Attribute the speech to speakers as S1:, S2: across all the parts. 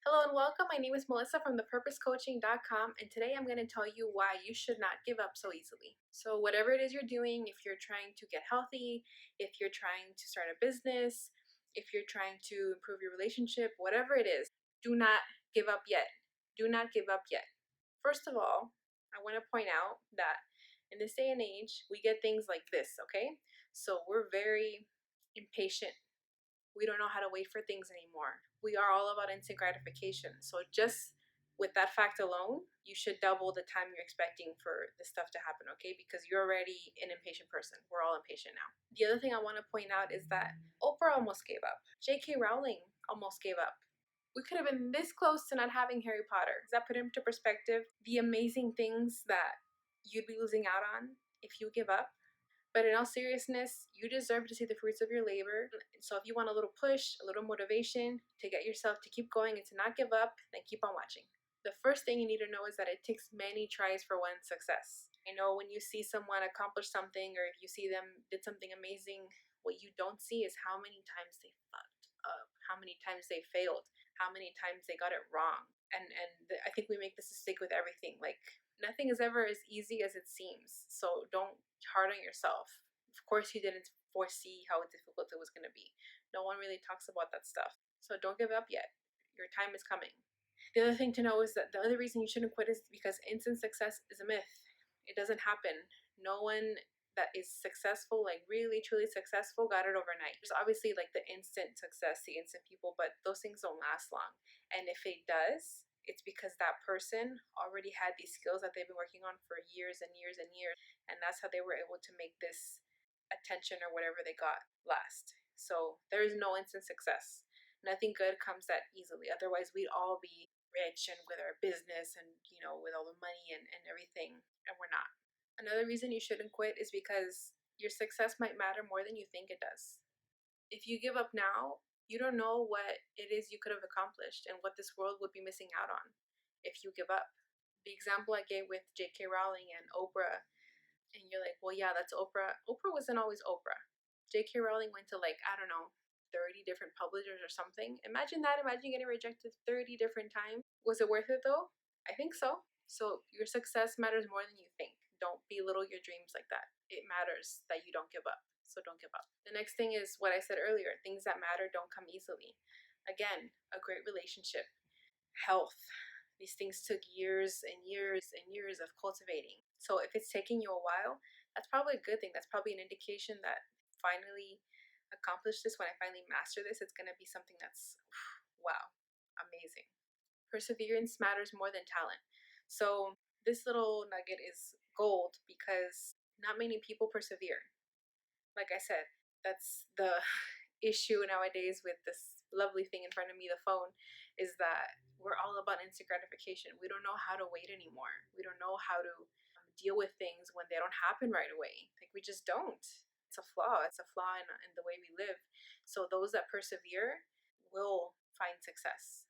S1: Hello and welcome. My name is Melissa from thepurposecoaching.com, and today I'm going to tell you why you should not give up so easily. So, whatever it is you're doing, if you're trying to get healthy, if you're trying to start a business, if you're trying to improve your relationship, whatever it is, do not give up yet. Do not give up yet. First of all, I want to point out that in this day and age, we get things like this, okay? So, we're very impatient. We don't know how to wait for things anymore. We are all about instant gratification. So just with that fact alone, you should double the time you're expecting for this stuff to happen, okay? Because you're already an impatient person. We're all impatient now. The other thing I want to point out is that Oprah almost gave up. J.K. Rowling almost gave up. We could have been this close to not having Harry Potter. Does that put into perspective the amazing things that you'd be losing out on if you give up? But in all seriousness, you deserve to see the fruits of your labor. So if you want a little push, a little motivation to get yourself to keep going and to not give up, then keep on watching. The first thing you need to know is that it takes many tries for one success. I know when you see someone accomplish something or if you see them did something amazing, what you don't see is how many times they fucked up, how many times they failed, how many times they got it wrong. I think we make this mistake with everything. Like nothing is ever as easy as it seems. So don't hard on yourself. Of course, you didn't foresee how difficult it was going to be. No one really talks about that stuff. So don't give up yet. Your time is coming. The other thing to know is that the other reason you shouldn't quit is because instant success is a myth. It doesn't happen. No one that is successful, like really truly successful, got it overnight. There's obviously like the instant success, the instant people, but those things don't last long. And if it does, it's because that person already had these skills that they've been working on for years and years and years, and that's how they were able to make this attention or whatever they got last. So there is no instant success. Nothing good comes that easily. Otherwise, we'd all be rich and with our business and with all the money and everything, and we're not. Another reason you shouldn't quit is because your success might matter more than you think it does. If you give up now, you don't know what it is you could have accomplished and what this world would be missing out on if you give up. The example I gave with J.K. Rowling and Oprah, and you're like, well, yeah, that's Oprah. Oprah wasn't always Oprah. J.K. Rowling went to, like, I don't know, 30 different publishers or something. Imagine that. Imagine getting rejected 30 different times. Was it worth it though? I think so. So your success matters more than you think. Don't belittle your dreams like that. It matters that you don't give up. So don't give up. The next thing is what I said earlier. Things that matter don't come easily. Again, a great relationship, health. These things took years and years and years of cultivating. So if it's taking you a while, that's probably a good thing. That's probably an indication that finally accomplish this, when I finally master this, it's going to be something that's wow, amazing. Perseverance matters more than talent. So this little nugget is gold because not many people persevere. Like I said, that's the issue nowadays with this lovely thing in front of me, the phone, is that we're all about instant gratification. We don't know how to wait anymore. We don't know how to deal with things when they don't happen right away. Like we just don't. It's a flaw. It's a flaw in the way we live. So those that persevere will find success.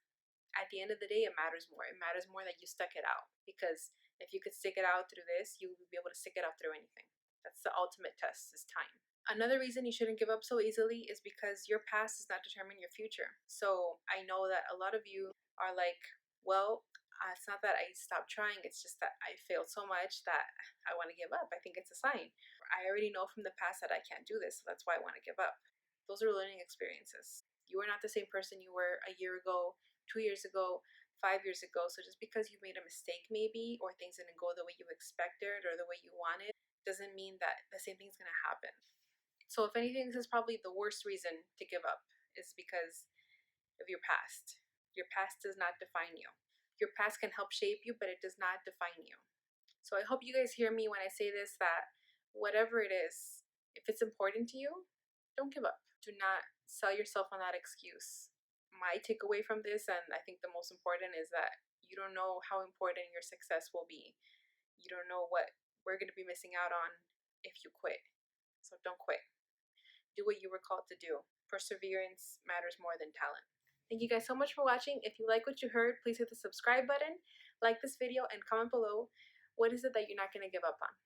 S1: At the end of the day, it matters more. It matters more that you stuck it out, because if you could stick it out through this, you will be able to stick it out through anything. That's the ultimate test, is time. Another reason you shouldn't give up so easily is because your past does not determine your future. So I know that a lot of you are like, well, it's not that I stopped trying, it's just that I failed so much that I want to give up. I think it's a sign. I already know from the past that I can't do this, so that's why I want to give up. Those are learning experiences. You are not the same person you were a year ago, 2 years ago, 5 years ago. So just because you made a mistake maybe, or things didn't go the way you expected or the way you wanted, doesn't mean that the same thing's going to happen. So if anything, this is probably the worst reason to give up, is because of your past. Your past does not define you. Your past can help shape you, but it does not define you. So I hope you guys hear me when I say this, that whatever it is, if it's important to you, don't give up. Do not sell yourself on that excuse. My takeaway from this, and I think the most important, is that you don't know how important your success will be. You don't know what we're going to be missing out on if you quit. So don't quit. Do what you were called to do. Perseverance matters more than talent. Thank you guys so much for watching. If you like what you heard, please hit the subscribe button, like this video, and comment below what is it that you're not going to give up on.